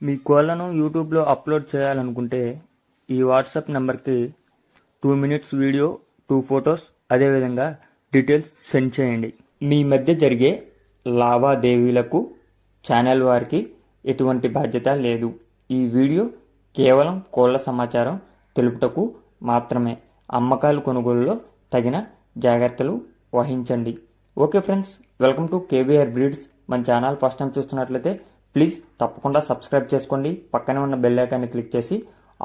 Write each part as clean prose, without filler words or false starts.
మీ కోళ్లను యూట్యూబ్లో అప్లోడ్ చేయాలనుకుంటే ఈ వాట్సాప్ నెంబర్కి 2 మినిట్స్ వీడియో, 2 ఫొటోస్, అదేవిధంగా డీటెయిల్స్ సెండ్ చేయండి. మీ మధ్య జరిగే లావాదేవీలకు ఛానల్ వారికి ఎటువంటి బాధ్యత లేదు. ఈ వీడియో కేవలం కోళ్ల సమాచారం తెలుపుటకు మాత్రమే. అమ్మకాలు కొనుగోలులో తగిన జాగ్రత్తలు వహించండి. Okay friends, welcome to KBR breeds. మన ఛానల్ ఫస్ట్ టైం చూస్తున్నట్లయితే ప్లీజ్ తప్పకుండా సబ్స్క్రైబ్ చేసుకోండి. పక్కనే ఉన్న బెల్ ఐకాన్ని క్లిక్ చేసి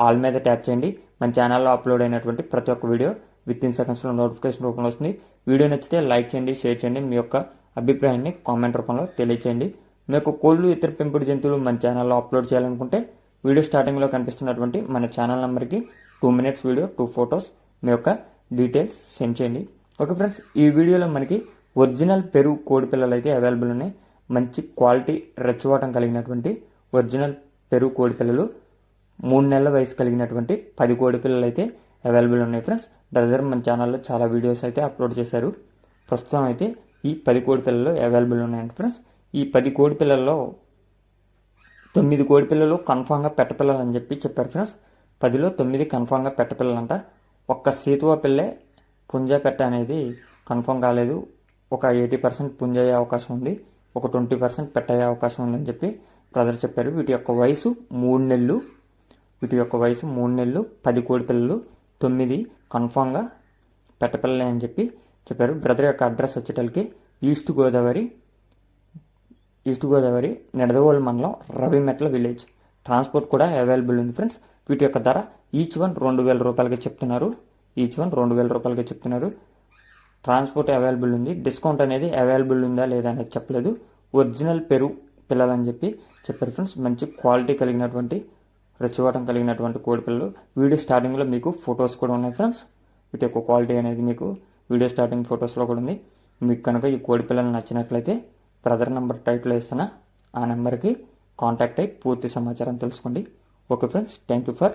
ఆల్ మీద ట్యాప్ చేయండి. మన ఛానల్లో అప్లోడ్ అయినటువంటి ప్రతి ఒక్క వీడియో విత్ ఇన్ సెకండ్స్లో నోటిఫికేషన్ రూపంలో వస్తుంది. వీడియో నచ్చితే లైక్ చేయండి, షేర్ చేయండి. మీ యొక్క అభిప్రాయాన్ని కామెంట్ రూపంలో తెలియచేయండి. మీకు కోళ్ళు, ఇతర పెంపుడు జంతువులు మన ఛానల్లో అప్లోడ్ చేయాలనుకుంటే వీడియో స్టార్టింగ్లో కనిపిస్తున్నటువంటి మన ఛానల్ నెంబర్కి 2 మినిట్స్ వీడియో, 2 ఫొటోస్, మీ యొక్క డీటెయిల్స్ సెండ్ చేయండి. ఓకే ఫ్రెండ్స్, ఈ వీడియోలో మనకి ఒరిజినల్ పెరుగు కోడి పిల్లలు అయితే అవైలబుల్ ఉన్నాయి. మంచి క్వాలిటీ రెచ్చవాటం కలిగినటువంటి ఒరిజినల్ పెరుగు కోడి పిల్లలు 3 నెలల వయసు కలిగినటువంటి 10 కోడి పిల్లలు అయితే అవైలబుల్ ఉన్నాయి ఫ్రెండ్స్. బ్రదర్ మన ఛానల్లో చాలా వీడియోస్ అయితే అప్లోడ్ చేశారు. ప్రస్తుతం అయితే ఈ 10 కోడి పిల్లలు అవైలబుల్ ఉన్నాయండి ఫ్రెండ్స్. ఈ 10 కోడి పిల్లల్లో 9 కోడి పిల్లలు కన్ఫామ్గా పెట్టపిల్లలు అని చెప్పి చెప్పారు ఫ్రెండ్స్. 10లో 9 కన్ఫామ్గా పెట్టపిల్లలంట. ఒక్క సీతువా పిల్లే పుంజ పెట్ట అనేది కన్ఫామ్ కాలేదు. ఒక 80% పుంజ అయ్యే అవకాశం ఉంది, ఒక 20% పెట్టయ్యే అవకాశం ఉందని చెప్పి బ్రదర్ చెప్పారు. వీటి యొక్క వయసు 3 నెలలు. 10 కోడి పిల్లలు, 9 కన్ఫామ్గా పెట్టపిల్లలే అని చెప్పి చెప్పారు. బ్రదర్ యొక్క అడ్రస్ వచ్చేటలకి ఈస్ట్ గోదావరి నిడదవోలు మండలం, రవిమెట్ల విలేజ్. ట్రాన్స్పోర్ట్ కూడా అవైలబుల్ ఉంది ఫ్రెండ్స్. వీటి యొక్క ధర ఈచ్ వన్ 2,000 రూపాయలకి చెప్తున్నారు. ట్రాన్స్పోర్ట్ అవైలబుల్ ఉంది. డిస్కౌంట్ అనేది అవైలబుల్ ఉందా లేదా అనేది చెప్పలేదు. ఒరిజినల్ పెరుగు పిల్లలని చెప్పి చెప్పారు ఫ్రెండ్స్. మంచి క్వాలిటీ కలిగినటువంటి, రెచ్చవాటం కలిగినటువంటి కోడి పిల్లలు. వీడియో స్టార్టింగ్లో మీకు ఫొటోస్ కూడా ఉన్నాయి ఫ్రెండ్స్. వీటి యొక్క క్వాలిటీ అనేది మీకు వీడియో స్టార్టింగ్ ఫొటోస్లో కూడా ఉంది. మీకు కనుక ఈ కోడి పిల్లలు నచ్చినట్లయితే బ్రదర్ నెంబర్ టైటిల్ ఇస్తున్నా, ఆ నెంబర్కి కాంటాక్ట్ అయ్యి పూర్తి సమాచారం తెలుసుకోండి. Okay friends, thank you for